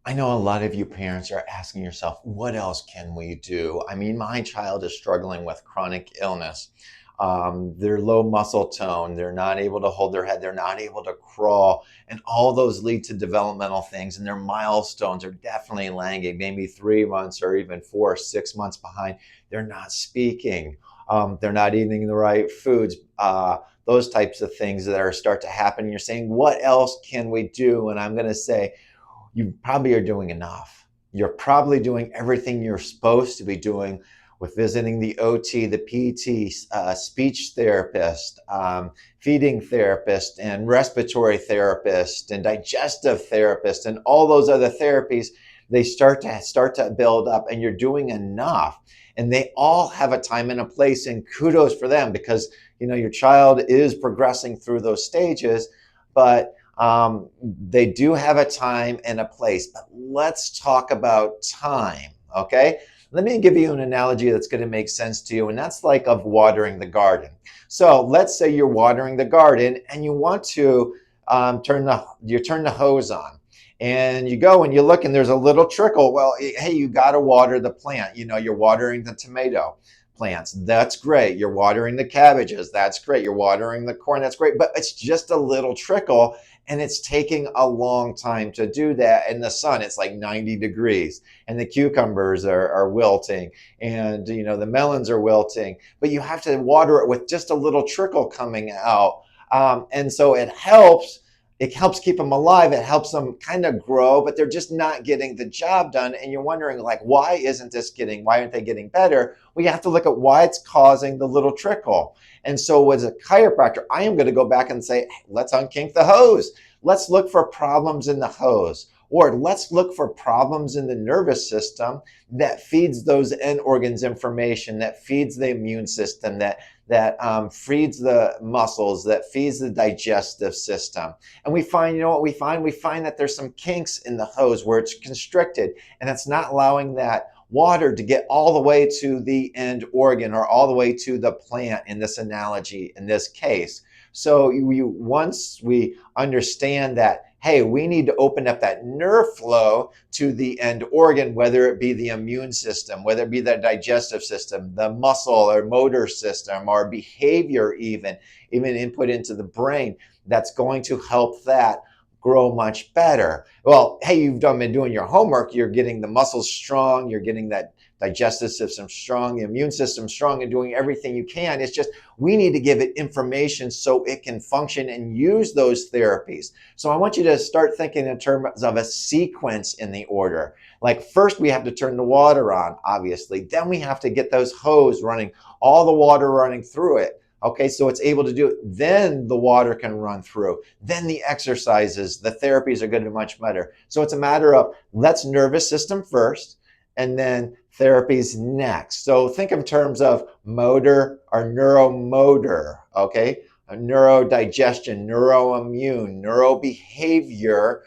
I know a lot of you parents are asking yourself, what else can we do? I mean, my child is struggling with chronic illness. They're low muscle tone. They're not able to hold their head. They're not able to crawl. And all those lead to developmental things. And their milestones are definitely lagging, maybe 3 months or even 4 or 6 months behind. They're not speaking. They're not eating the right foods. Those types of things that are start to happen. You're saying, what else can we do? And I'm going to say, you probably are doing enough. You're probably doing everything you're supposed to be doing with visiting the OT, the PT, speech therapist, feeding therapist, and respiratory therapist, and digestive therapist, and all those other therapies. They start to build up, and you're doing enough. And they all have a time and a place, and kudos for them because your child is progressing through those stages, but they do have a time and a place. But let's talk about time, okay? Let me give you an analogy that's going to make sense to you, and that's like of watering the garden. So let's say you're watering the garden and you want to turn the hose on, and you go and you look and there's a little trickle. Well, hey, you got to water the plant. You're watering the tomato plants. That's great. You're watering the cabbages. That's great. You're watering the corn. That's great. But it's just a little trickle, and it's taking a long time to do that. In the sun, it's like 90 degrees, and the cucumbers are wilting, and the melons are wilting. But you have to water it with just a little trickle coming out, and so it helps. It helps keep them alive. It helps them kind of grow, but they're just not getting the job done. And you're wondering, like, why aren't they getting better? Well, you have to look at why it's causing the little trickle. And so as a chiropractor, I am going to go back and say, hey, let's unkink the hose. Let's look for problems in the hose. Or let's look for problems in the nervous system that feeds those end organs information, that feeds the immune system, that feeds the muscles, that feeds the digestive system. And we find, what we find? We find that there's some kinks in the hose where it's constricted, and it's not allowing that water to get all the way to the end organ or all the way to the plant in this analogy, in this case. So once we understand that, hey, we need to open up that nerve flow to the end organ, whether it be the immune system, whether it be the digestive system, the muscle or motor system, or behavior even input into the brain, that's going to help that grow much better. Well, hey, you've been doing your homework. You're getting the muscles strong. You're getting that digestive system strong, the immune system strong, and doing everything you can. It's just we need to give it information so it can function and use those therapies. So I want you to start thinking in terms of a sequence in the order. Like first we have to turn the water on, obviously. Then we have to get those hose running, all the water running through it. Okay, so it's able to do it. Then the water can run through. Then the exercises, the therapies are going to be much better. So it's a matter of let's nervous system first, and then therapies next. So think in terms of motor or neuromotor, okay? Neurodigestion, neuroimmune, neurobehavior,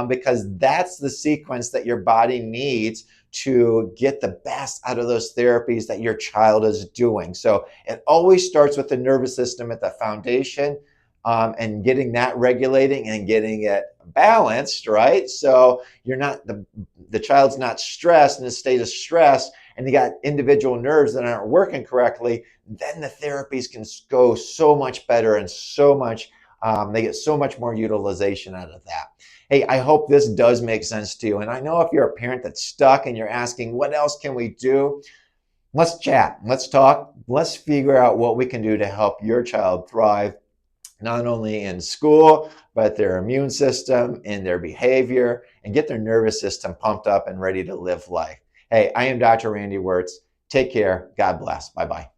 because that's the sequence that your body needs to get the best out of those therapies that your child is doing. So it always starts with the nervous system at the foundation, and getting that regulating and getting it balanced, right? So you're not the child's not stressed in a state of stress, and you got individual nerves that aren't working correctly. Then the therapies can go so much better and so much. They get so much more utilization out of that. Hey, I hope this does make sense to you. And I know if you're a parent that's stuck and you're asking, what else can we do? Let's chat. Let's talk. Let's figure out what we can do to help your child thrive, not only in school, but their immune system and their behavior, and get their nervous system pumped up and ready to live life. Hey, I am Dr. Randy Wirtz. Take care. God bless. Bye-bye.